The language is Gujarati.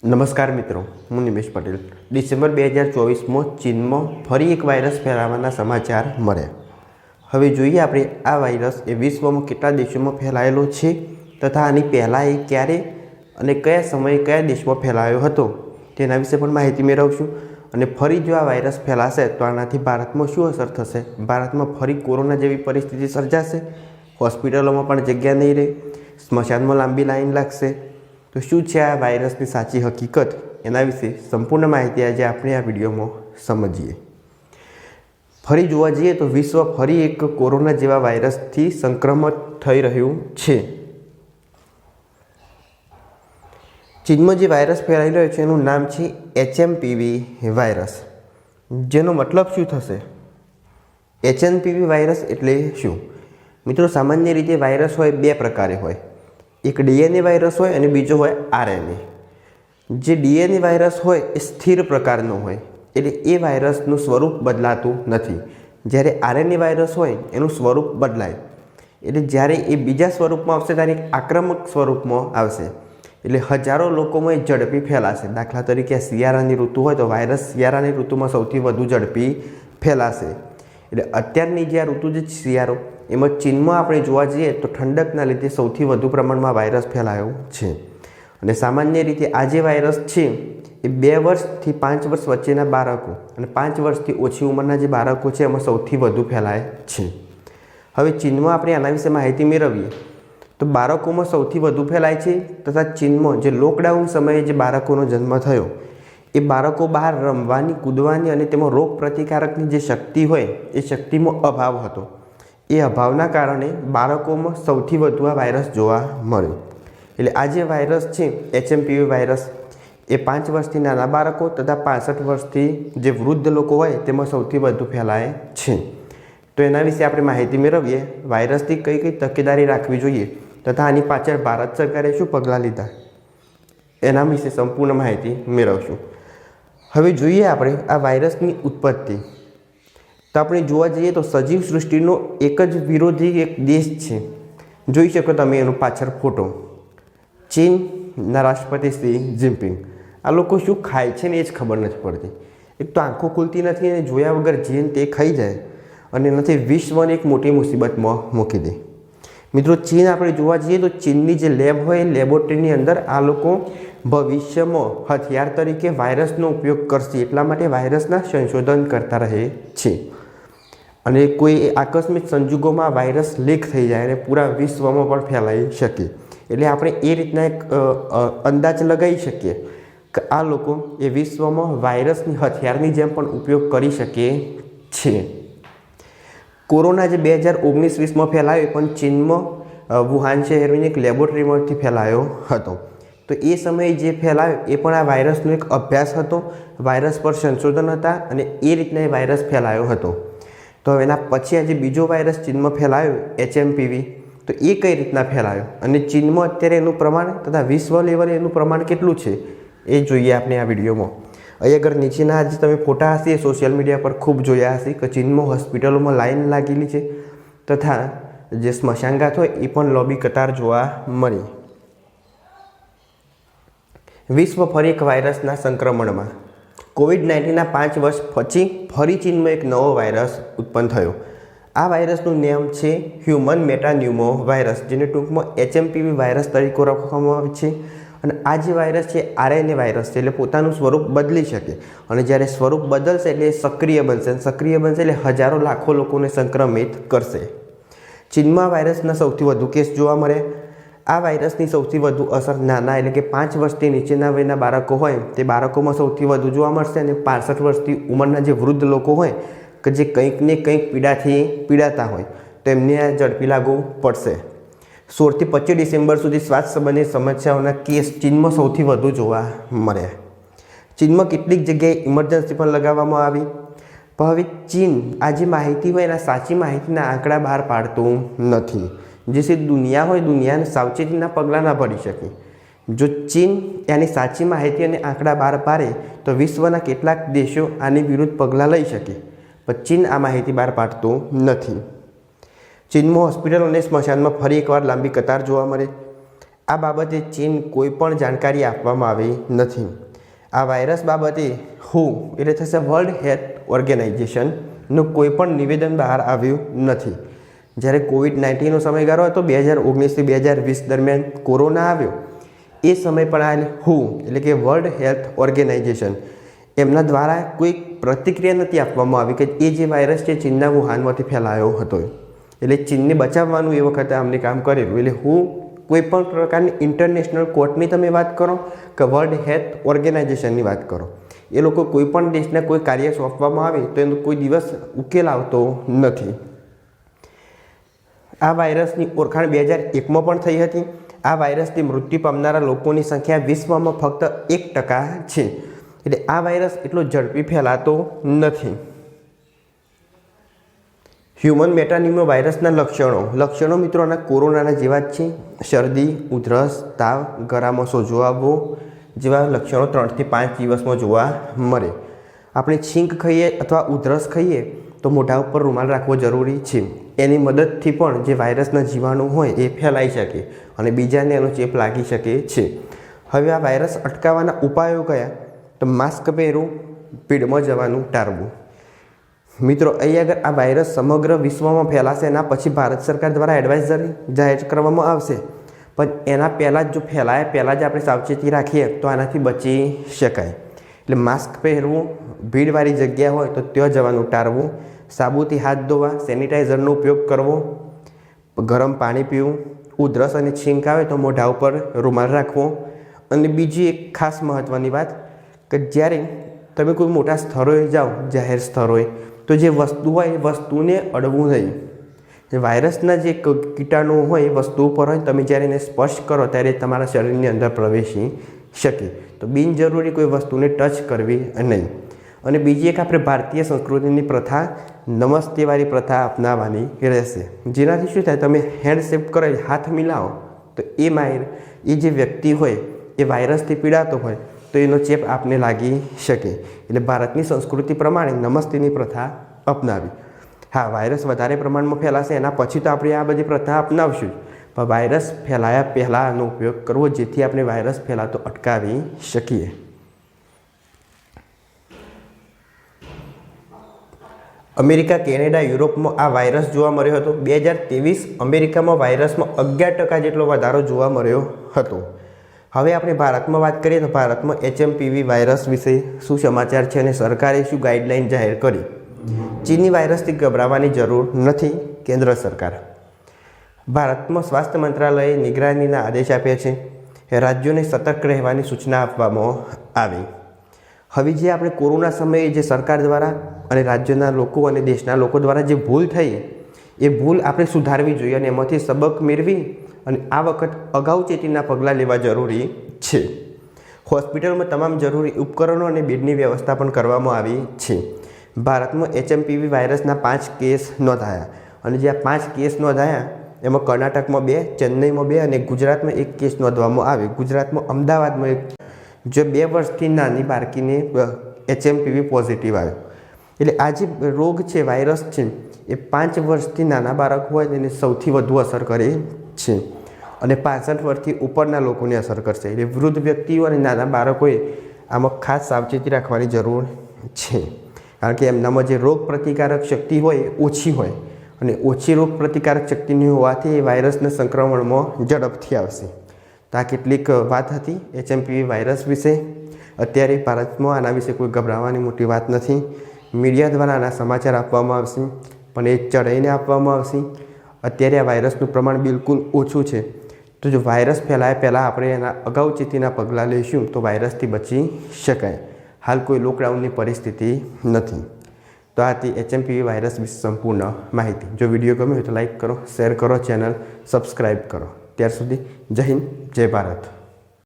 નમસ્કાર મિત્રો, હું નિમેશ પટેલ। ડિસેમ્બર 2024માં ચીનમાં ફરી એક વાયરસ ફેલાવાના સમાચાર મળ્યા। હવે જોઈએ આપણે આ વાયરસ એ વિશ્વમાં કેટલા દેશોમાં ફેલાયેલો છે તથા આની પહેલાં એ ક્યારે અને કયા સમયે કયા દેશમાં ફેલાયો હતો તેના વિશે પણ માહિતી મેળવશું। અને ફરી જો આ વાયરસ ફેલાશે તો આનાથી ભારતમાં શું અસર થશે, ભારતમાં ફરી કોરોના જેવી પરિસ્થિતિ સર્જાશે, હોસ્પિટલોમાં પણ જગ્યા નહીં રહે, સ્મશાનમાં લાંબી લાઈન લાગશે। તો શું છે આ વાયરસની સાચી હકીકત, એના વિશે સંપૂર્ણ માહિતી આજે આપણે આ વિડીયોમાં સમજીએ। ફરી જોવા જઈએ તો વિશ્વ ફરી એક કોરોના જેવા વાયરસથી સંક્રમિત થઈ રહ્યું છે। ચીનમાં જે વાયરસ ફેલાઈ રહ્યો છે એનું નામ છે HMPV વાયરસ, જેનો મતલબ શું થશે? HMPV વાયરસ એટલે શું? મિત્રો, સામાન્ય રીતે વાયરસ હોય બે પ્રકારે હોય, એક DNA વાયરસ હોય અને બીજો હોય RNA। જે DNA વાયરસ હોય એ સ્થિર પ્રકારનો હોય, એટલે એ વાયરસનું સ્વરૂપ બદલાતું નથી। જ્યારે RNA વાયરસ હોય એનું સ્વરૂપ બદલાય, એટલે જ્યારે એ બીજા સ્વરૂપમાં આવશે ત્યારે આક્રમક સ્વરૂપમાં આવશે, એટલે હજારો લોકોમાં એ ઝડપી ફેલાશે। દાખલા તરીકે શિયાળાની ઋતુ હોય તો વાયરસ શિયાળાની ઋતુમાં સૌથી વધુ ઝડપી ફેલાશે। એટલે અત્યારની જે આ ઋતુ જે શિયાળો, એમાં ચીનમાં આપણે જોવા જઈએ તો ઠંડકના લીધે સૌથી વધુ પ્રમાણમાં વાયરસ ફેલાયો છે। અને સામાન્ય રીતે આ જે વાયરસ છે એ 2 વર્ષથી 5 વર્ષ વચ્ચેના બાળકો અને 5 વર્ષથી ઓછી ઉંમરના જે બાળકો છે એમાં સૌથી વધુ ફેલાય છે। હવે ચીનમાં આપણે આના વિશે માહિતી મેળવીએ તો બાળકોમાં સૌથી વધુ ફેલાય છે, તથા ચીનમાં જે લોકડાઉન સમયે જે બાળકોનો જન્મ થયો એ બાળકો બહાર રમવાની, કૂદવાની અને તેમાં રોગ પ્રતિકારકની જે શક્તિ હોય એ શક્તિમાં અભાવ હતો। એ અભાવના કારણે બાળકોમાં સૌથી વધુ આ વાયરસ જોવા મળ્યો। એટલે આ જે વાયરસ છે HMPV વાયરસ એ 5 વર્ષથી નાના બાળકો તથા 65 વર્ષથી જે વૃદ્ધ લોકો હોય તેમાં સૌથી વધુ ફેલાય છે। તો એના વિશે આપણે માહિતી મેળવીએ, વાયરસથી કઈ કઈ તકેદારી રાખવી જોઈએ તથા આની પાછળ ભારત સરકારે શું પગલાં લીધા, એના વિશે સંપૂર્ણ માહિતી મેળવશું। હવે જોઈએ આપણે આ વાયરસની ઉત્પત્તિ। તો આપણે જોવા જઈએ તો સજીવ સૃષ્ટિનો એક જ વિરોધી એક દેશ છે, જોઈ શકો તમે એનો પાછળ ફોટો, ચીનના રાષ્ટ્રપતિ શી જિનપિંગ। આ લોકો શું ખાય છે ને એ જ ખબર નથી પડતી। એક તો આંખો ખુલતી નથી અને જોયા વગર જે તે ખાઈ જાય અને એનાથી વિશ્વને એક મોટી મુસીબતમાં મૂકી દે। મિત્રો, ચીન આપણે જોવા જઈએ તો ચીનની જે લેબ હોય એ લેબોરેટરીની અંદર આ લોકો ભવિષ્યમાં હથિયાર તરીકે વાયરસનો ઉપયોગ કરશે, એટલા માટે વાયરસના સંશોધન કરતા રહે છે। અને કોઈ આકસ્મિક સંજોગોમાં વાયરસ લીક થઈ જાય અને પૂરા વિશ્વમાં પણ ફેલાઈ શકે। એટલે આપણે એ રીતના એક અંદાજ લગાવી શકીએ કે આ લોકો એ વિશ્વમાં વાયરસની હથિયારની જેમ પણ ઉપયોગ કરી શકે છે। કોરોના જે 2019-20માં ફેલાયો પણ ચીનમાં વુહાન શહેરની એક લેબોરેટરીમાંથી ફેલાયો હતો। તો એ સમયે જે ફેલાયો એ પણ આ વાયરસનો એક અભ્યાસ હતો, વાયરસ પર સંશોધન હતા અને એ રીતના એ વાયરસ ફેલાયો હતો। તો એના પછી આજે બીજો વાયરસ ચીનમાં ફેલાયો HMPV, તો એ કઈ રીતના ફેલાયો અને ચીનમાં અત્યારે એનું પ્રમાણ તથા વિશ્વ લેવલે એનું પ્રમાણ કેટલું છે એ જોઈએ આપણે આ વિડીયોમાં। અહીં આગળ નીચેના જે તમે ફોટા હશે એ સોશિયલ મીડિયા પર ખૂબ જોયા હશે કે ચીનમાં હોસ્પિટલોમાં લાઈન લાગેલી છે તથા જે સ્મશાનઘાટ હોય એ પણ લોબી કતાર જોવા મળી। વિશ્વ ફરી એક વાયરસના સંક્રમણમાં। COVID-19ના 5 વર્ષ પછી ફરી ચીનમાં એક નવો વાયરસ ઉત્પન્ન થયો। આ વાયરસનું નામ છે હ્યુમન મેટાન્યુમો વાયરસ, જેને ટૂંકમાં HMPV વાયરસ તરીકે ઓળખવામાં આવે છે। અને આ જે વાયરસ છે RNA વાયરસ છે, એટલે પોતાનું સ્વરૂપ બદલી શકે અને જ્યારે સ્વરૂપ બદલશે એટલે સક્રિય બનશે, સક્રિય બનશે એટલે હજારો લાખો લોકોને સંક્રમિત કરશે। ચીનમાં વાયરસના સૌથી વધુ કેસ જોવા મળ્યા। આ વાયરસની સૌથી વધુ અસર નાના એટલે કે 5 વર્ષથી નીચેના વયના બાળકો હોય તે બાળકોમાં સૌથી વધુ જોવા મળશે અને 65 વર્ષથી ઉંમરના જે વૃદ્ધ લોકો હોય કે જે કંઈક ને કંઈક પીડાથી પીડાતા હોય તો એમને આ ઝડપી લાગુ પડશે। 16 થી 25 ડિસેમ્બર સુધી શ્વાસ સંબંધી સમસ્યાઓના કેસ ચીનમાં સૌથી વધુ જોવા મળ્યા। ચીનમાં કેટલીક જગ્યાએ ઇમરજન્સી પણ લગાવવામાં આવી, પણ હવે ચીન આ જે માહિતી હોય એના સાચી માહિતીના આંકડા બહાર પાડતું નથી, જેથી દુનિયા હોય દુનિયાને સાવચેતીના પગલાં ના ભરી શકે। જો ચીન એની સાચી માહિતી અને આંકડા બહાર પાડે તો વિશ્વના કેટલાક દેશો આની વિરુદ્ધ પગલાં લઈ શકે, પણ ચીન આ માહિતી બહાર પાડતું નથી। ચીનમાં હોસ્પિટલ અને સ્મશાનમાં ફરી એકવાર લાંબી કતાર જોવા મળે। આ બાબતે ચીન કોઈ પણ જાણકારી આપવામાં આવી નથી. આ વાયરસ બાબતે WHO એટલે થશે વર્લ્ડ હેલ્થ ઓર્ગેનાઇઝેશનનું કોઈ પણ નિવેદન બહાર આવ્યું નથી. જ્યારે COVID-19નો સમયગાળો હતો 2019થી 2020 દરમિયાન કોરોના આવ્યો, એ સમય પણ આ WHO એટલે કે વર્લ્ડ હેલ્થ ઓર્ગેનાઇઝેશન એમના દ્વારા કોઈ પ્રતિક્રિયા નથી આપવામાં આવી કે એ જે વાયરસ છે ચીનના વુહાનમાંથી ફેલાયો હતો. એટલે ચીનને બચાવવાનું એ વખતે અમને કામ કરેલું. એટલે કોઈ પણ પ્રકારની ઇન્ટરનેશનલ કોર્ટની તમે વાત કરો કે વર્લ્ડ હેલ્થ ઓર્ગેનાઇઝેશનની વાત કરો, એ લોકો કોઈ પણ દેશને કોઈ કાર્ય સોંપવામાં આવે તો એનો કોઈ દિવસ ઉકેલ આવતો નથી. આ વાયરસની ઓળખાણ 2001માં પણ થઈ હતી. આ વાયરસથી મૃત્યુ પામનારા લોકોની સંખ્યા વિશ્વમાં ફક્ત 1% છે. એટલે આ વાયરસ એટલો ઝડપી ફેલાતો નથી. હ્યુમન મેટાન્યુમો વાયરસના લક્ષણો મિત્રોના કોરોનાના જેવા જ છે. શરદી, ઉધરસ, તાવ, ગળામાં સોજો આવવો જેવા લક્ષણો 3 થી 5 દિવસમાં જોવા મળે. આપણે છીંક ખાઈએ અથવા ઉધરસ ખાઈએ તો મોઢા ઉપર રૂમાલ રાખવો જરૂરી છે. એની મદદથી પણ જે વાયરસના જીવાણુ હોય એ ફેલાઈ શકે અને બીજાને એનો ચેપ લાગી શકે છે. હવે આ વાયરસ અટકાવવાના ઉપાયો કયા? તો માસ્ક પહેરવું, ભીડમાં જવાનું ટાળવું. મિત્રો, અહીં આગળ આ વાયરસ સમગ્ર વિશ્વમાં ફેલાશે એના પછી ભારત સરકાર દ્વારા એડવાઇઝરી જાહેર કરવામાં આવશે. પણ એના પહેલાં જ જો ફેલાય પહેલાં જ આપણે સાવચેતી રાખીએ તો આનાથી બચી શકાય. એટલે માસ્ક પહેરવું, ભીડવાળી જગ્યા હોય તો ત્યાં જવાનું ટાળવું, સાબુથી હાથ ધોવા, સેનિટાઈઝરનો ઉપયોગ કરવો, ગરમ પાણી પીવું, ઉધરસ અને છીંક આવે તો મોઢા ઉપર રૂમાલ રાખવો. અને બીજી એક ખાસ મહત્ત્વની વાત કે જ્યારે તમે કોઈ મોટા સ્થળોએ જાઓ, જાહેર સ્થળોએ, તો જે વસ્તુ હોય એ વસ્તુને અડવું નહીં. જે વાયરસના જે કીટાણુ હોય એ વસ્તુ ઉપર હોય, તમે જ્યારે એને સ્પર્શ કરો ત્યારે તમારા શરીરની અંદર પ્રવેશી શકે. તો બિનજરૂરી કોઈ વસ્તુને ટચ કરવી નહીં. અને બીજી એક આપણે ભારતીય સંસ્કૃતિની પ્રથા, નમસ્તેવાળી પ્રથા અપનાવવાની રહેશે. જેનાથી શું થાય, તમે હેન્ડશેક કરો, હાથ મિલાવો તો એ જે વ્યક્તિ હોય એ વાયરસથી પીડાતો હોય તો એનો ચેપ આપને લાગી શકે. એટલે ભારતની સંસ્કૃતિ પ્રમાણે નમસ્તેની પ્રથા અપનાવી. હા, વાયરસ વધારે પ્રમાણમાં ફેલાશે એના પછી તો આપણે આ બધી પ્રથા અપનાવશું, પણ વાયરસ ફેલાયા પહેલાં આનો ઉપયોગ કરવો જેથી આપણે વાયરસ ફેલાતો અટકાવી શકીએ. અમેરિકા, કેનેડા, યુરોપમાં આ વાયરસ જોવા મળ્યો હતો. 2023 અમેરિકામાં વાયરસમાં 11% જેટલો વધારો જોવા મળ્યો હતો. હવે આપણે ભારતમાં વાત કરીએ તો ભારતમાં HMPV વાયરસ વિશે શું સમાચાર છે અને સરકારે શું ગાઈડલાઈન જાહેર કરી. ચીનની વાયરસથી ગભરાવાની જરૂર નથી. કેન્દ્ર સરકાર. ભારતમાં સ્વાસ્થ્ય મંત્રાલયે નિગરાનીના આદેશ આપ્યા છે. રાજ્યોને સતર્ક રહેવાની સૂચના આપવામાં આવી. હવે જે આપણે કોરોના સમયે જે સરકાર દ્વારા અને રાજ્યના લોકો અને દેશના લોકો દ્વારા જે ભૂલ થઈ એ ભૂલ આપણે સુધારવી જોઈએ અને એમાંથી સબક મેળવી અને આ વખત અગાઉચેતીના પગલાં લેવા જરૂરી છે. હોસ્પિટલમાં તમામ જરૂરી ઉપકરણો અને બેડની વ્યવસ્થા પણ કરવામાં આવી છે. ભારતમાં HMPV વાયરસના 5 કેસ નોંધાયા અને જે આ 5 કેસ નોંધાયા એમાં કર્ણાટકમાં 2, ચેન્નઈમાં 2 અને ગુજરાતમાં 1 કેસ નોંધવામાં આવે. ગુજરાતમાં અમદાવાદમાં એક જે 2 વર્ષથી નાની બાળકીને HMPV પોઝિટિવ આવ્યો. એટલે આ જે રોગ છે, વાયરસ છે, એ 5 વર્ષથી નાના બાળક હોય એને સૌથી વધુ અસર કરે છે અને 65 વર્ષથી ઉપરના લોકોને અસર કરશે. એટલે વૃદ્ધ વ્યક્તિઓ અને નાના બાળકોએ આમાં ખાસ સાવચેતી રાખવાની જરૂર છે. કારણ કે એમનામાં જે રોગ પ્રતિકારક શક્તિ હોય એ ઓછી હોય અને ઓછી રોગ પ્રતિકારક શક્તિની હોવાથી એ વાયરસના સંક્રમણમાં ઝડપથી આવશે. તો આ કેટલીક વાત હતી HMPV વાયરસ વિશે. અત્યારે ભારતમાં આના વિશે કોઈ ગભરાવાની મોટી વાત નથી. મીડિયા દ્વારા આના સમાચાર આપવામાં આવશે પણ એ ચડાઈને આપવામાં આવશે. અત્યારે આ વાયરસનું પ્રમાણ બિલકુલ ઓછું છે. તો જો વાયરસ ફેલાય પહેલાં આપણે એના અગાઉચેતીના પગલાં લઈશું તો વાયરસથી બચી શકાય. હાલ કોઈ લોકડાઉનની પરિસ્થિતિ નથી. તો આ હતી HMPV વાયરસ વિશે સંપૂર્ણ માહિતી. જો વિડીયો ગમ્યો હોય તો લાઈક કરો, શેર કરો, ચેનલ સબસ્ક્રાઈબ કરો. ત્યાર સુધી જય હિન્દ, જય ભારત.